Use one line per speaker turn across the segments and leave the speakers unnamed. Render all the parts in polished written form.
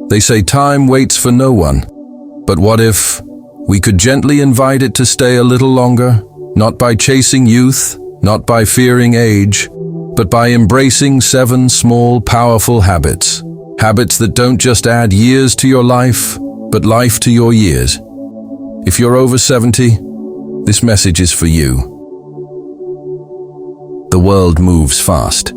They say time waits for no one. But what if we could gently invite it to stay a little longer, not by chasing youth, not by fearing age, but by embracing 7 small, powerful habits. Habits that don't just add years to your life, but life to your years. If you're over 70, this message is for you. The world moves fast,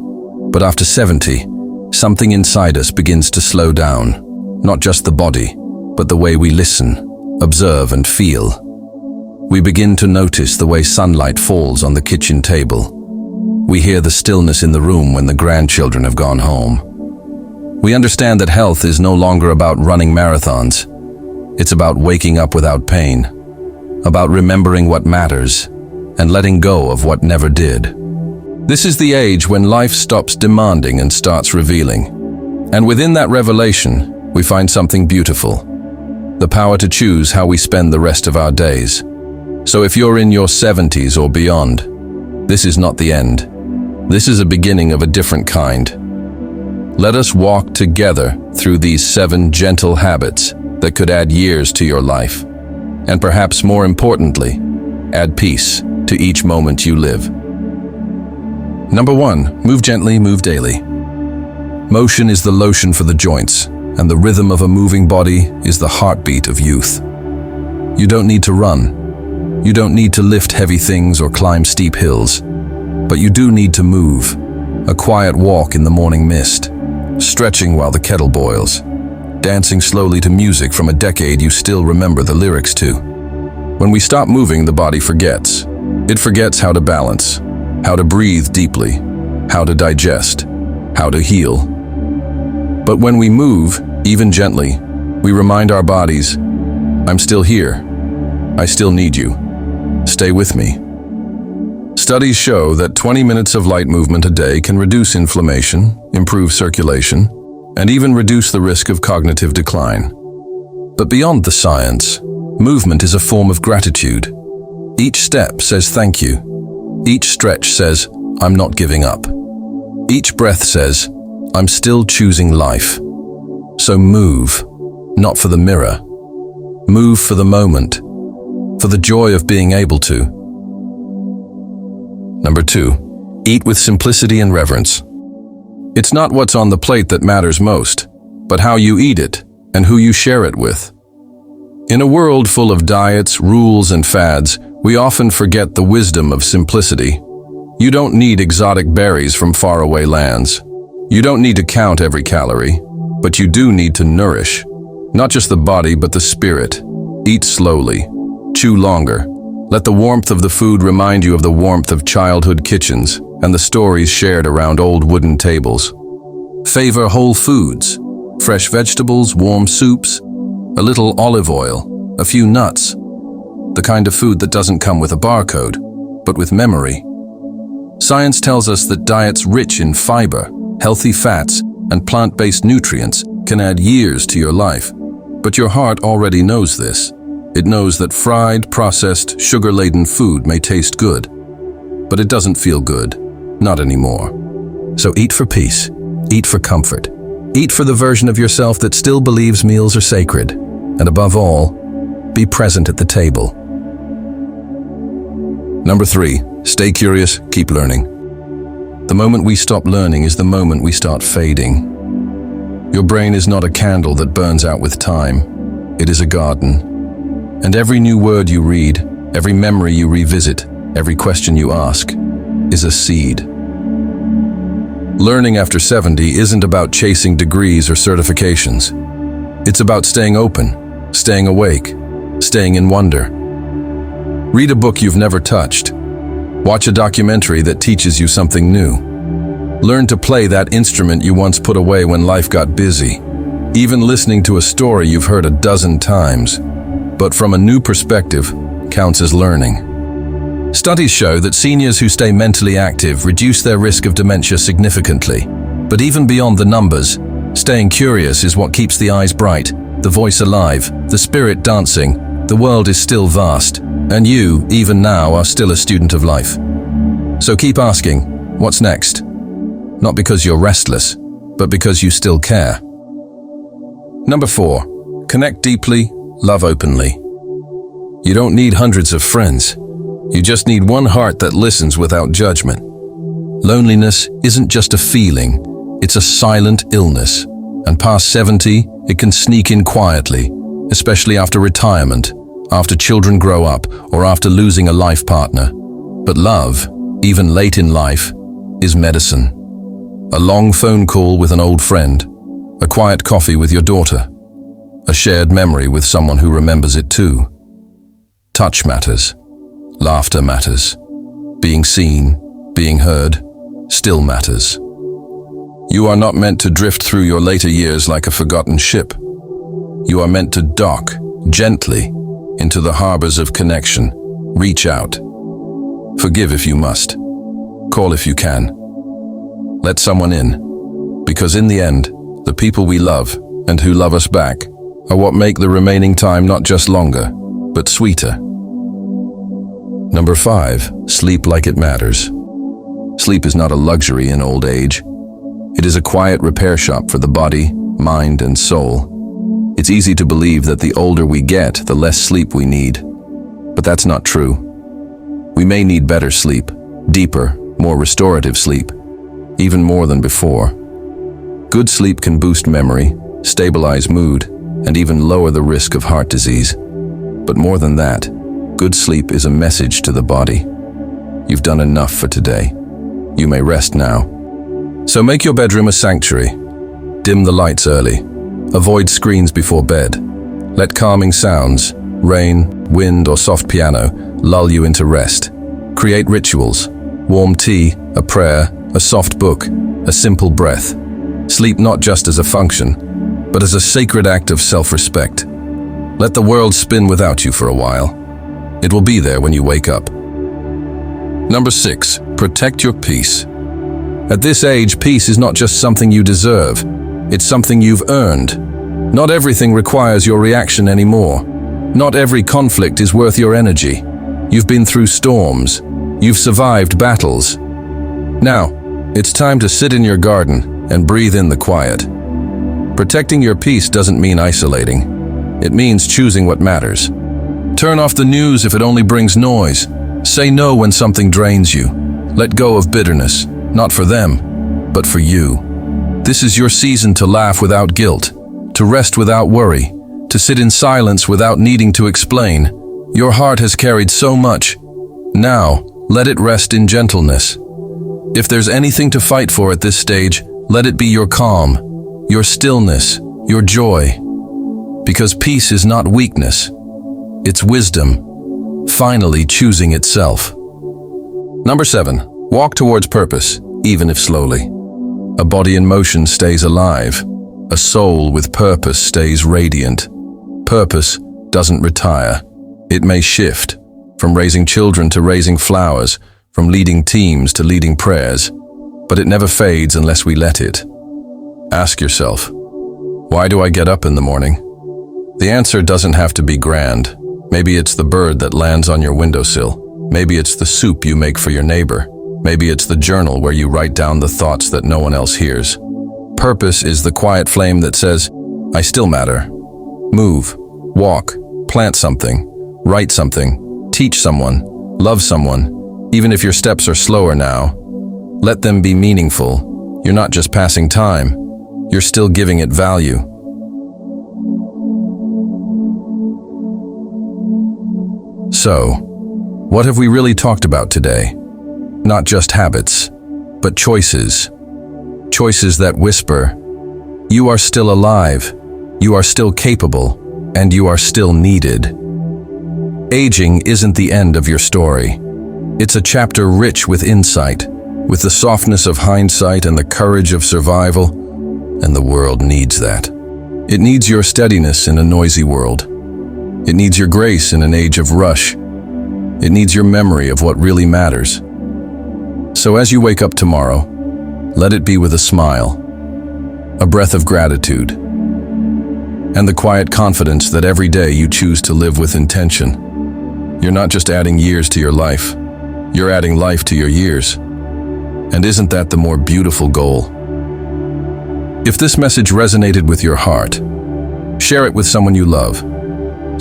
but after 70, something inside us begins to slow down. Not just the body, but the way we listen, observe, and feel. We begin to notice the way sunlight falls on the kitchen table. We hear the stillness in the room when the grandchildren have gone home. We understand that health is no longer about running marathons. It's about waking up without pain, about remembering what matters, and letting go of what never did. This is the age when life stops demanding and starts revealing. And within that revelation, we find something beautiful. The power to choose how we spend the rest of our days. So if you're in your 70s or beyond, this is not the end. This is a beginning of a different kind. Let us walk together through these 7 gentle habits that could add years to your life. And perhaps more importantly, add peace to each moment you live. Number 1, move gently, move daily. Motion is the lotion for the joints, and the rhythm of a moving body is the heartbeat of youth. You don't need to run. You don't need to lift heavy things or climb steep hills. But you do need to move. A quiet walk in the morning mist, stretching while the kettle boils, dancing slowly to music from a decade you still remember the lyrics to. When we stop moving, the body forgets. It forgets how to balance, how to breathe deeply, how to digest, how to heal. But when we move, even gently, we remind our bodies, I'm still here. I still need you. Stay with me. Studies show that 20 minutes of light movement a day can reduce inflammation, improve circulation, and even reduce the risk of cognitive decline. But beyond the science, movement is a form of gratitude. Each step says thank you. Each stretch says, I'm not giving up. Each breath says, I'm still choosing life. So move, not for the mirror. Move for the moment, for the joy of being able to. Number 2, eat with simplicity and reverence. It's not what's on the plate that matters most, but how you eat it and who you share it with. In a world full of diets, rules, and fads, we often forget the wisdom of simplicity. You don't need exotic berries from faraway lands. You don't need to count every calorie, but you do need to nourish. Not just the body, but the spirit. Eat slowly. Chew longer. Let the warmth of the food remind you of the warmth of childhood kitchens and the stories shared around old wooden tables. Favor whole foods, fresh vegetables, warm soups, a little olive oil, a few nuts. The kind of food that doesn't come with a barcode, but with memory. Science tells us that diets rich in fiber, healthy fats, and plant-based nutrients can add years to your life. But your heart already knows this. It knows that fried, processed, sugar-laden food may taste good, but it doesn't feel good, not anymore. So eat for peace, eat for comfort, eat for the version of yourself that still believes meals are sacred, and above all, be present at the table. Number 3, stay curious, keep learning. The moment we stop learning is the moment we start fading. Your brain is not a candle that burns out with time. It is a garden. And every new word you read, every memory you revisit, every question you ask, is a seed. Learning after 70 isn't about chasing degrees or certifications. It's about staying open, staying awake, staying in wonder. Read a book you've never touched. Watch a documentary that teaches you something new. Learn to play that instrument you once put away when life got busy. Even listening to a story you've heard a dozen times, but from a new perspective, counts as learning. Studies show that seniors who stay mentally active reduce their risk of dementia significantly. But even beyond the numbers, staying curious is what keeps the eyes bright, the voice alive, the spirit dancing. The world is still vast, and you, even now, are still a student of life. So keep asking, what's next? Not because you're restless, but because you still care. Number 4, connect deeply, love openly. You don't need hundreds of friends. You just need one heart that listens without judgment. Loneliness isn't just a feeling, it's a silent illness. And past 70, it can sneak in quietly, especially after retirement, after children grow up, or after losing a life partner. But love, even late in life, is medicine. A long phone call with an old friend, a quiet coffee with your daughter, a shared memory with someone who remembers it too. Touch matters. Laughter matters. Being seen, being heard, still matters. You are not meant to drift through your later years like a forgotten ship. You are meant to dock, gently, into the harbors of connection. Reach out. Forgive if you must. Call if you can. Let someone in. Because in the end, the people we love, and who love us back, are what make the remaining time not just longer, but sweeter. Number 5, sleep like it matters. Sleep is not a luxury in old age. It is a quiet repair shop for the body, mind, and soul. It's easy to believe that the older we get, the less sleep we need. But that's not true. We may need better sleep, deeper, more restorative sleep, even more than before. Good sleep can boost memory, stabilize mood, and even lower the risk of heart disease. But more than that, good sleep is a message to the body. You've done enough for today. You may rest now. So make your bedroom a sanctuary. Dim the lights early. Avoid screens before bed. Let calming sounds, rain, wind, or soft piano, lull you into rest. Create rituals. Warm tea, a prayer, a soft book, a simple breath. Sleep not just as a function, but as a sacred act of self-respect. Let the world spin without you for a while. It will be there when you wake up. Number 6, protect your peace. At this age, peace is not just something you deserve, it's something you've earned. Not everything requires your reaction anymore. Not every conflict is worth your energy. You've been through storms. You've survived battles. Now, it's time to sit in your garden and breathe in the quiet. Protecting your peace doesn't mean isolating. It means choosing what matters. Turn off the news if it only brings noise. Say no when something drains you. Let go of bitterness, not for them, but for you. This is your season to laugh without guilt, to rest without worry, to sit in silence without needing to explain. Your heart has carried so much. Now, let it rest in gentleness. If there's anything to fight for at this stage, let it be your calm, your stillness, your joy. Because peace is not weakness, it's wisdom, finally choosing itself. Number 7, walk towards purpose, even if slowly. A body in motion stays alive. A soul with purpose stays radiant. Purpose doesn't retire. It may shift, from raising children to raising flowers, from leading teams to leading prayers, but it never fades unless we let it. Ask yourself, why do I get up in the morning? The answer doesn't have to be grand. Maybe it's the bird that lands on your windowsill. Maybe it's the soup you make for your neighbor. Maybe it's the journal where you write down the thoughts that no one else hears. Purpose is the quiet flame that says, I still matter. Move, walk, plant something, write something, teach someone, love someone. Even if your steps are slower now, let them be meaningful. You're not just passing time, you're still giving it value. So, what have we really talked about today? Not just habits, but choices. Choices that whisper, you are still alive, you are still capable, and you are still needed. Aging isn't the end of your story. It's a chapter rich with insight, with the softness of hindsight and the courage of survival, and the world needs that. It needs your steadiness in a noisy world. It needs your grace in an age of rush. It needs your memory of what really matters. So as you wake up tomorrow, let it be with a smile, a breath of gratitude, and the quiet confidence that every day you choose to live with intention. You're not just adding years to your life, you're adding life to your years. And isn't that the more beautiful goal? If this message resonated with your heart, Share it with someone you love,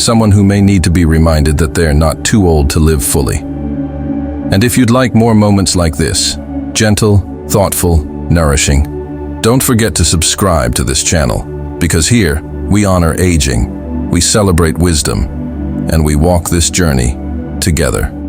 someone who may need to be reminded that they're not too old to live fully. And if you'd like more moments like this, gentle, thoughtful, nourishing, don't forget to subscribe to this channel, because here we honor aging, we celebrate wisdom, and we walk this journey together.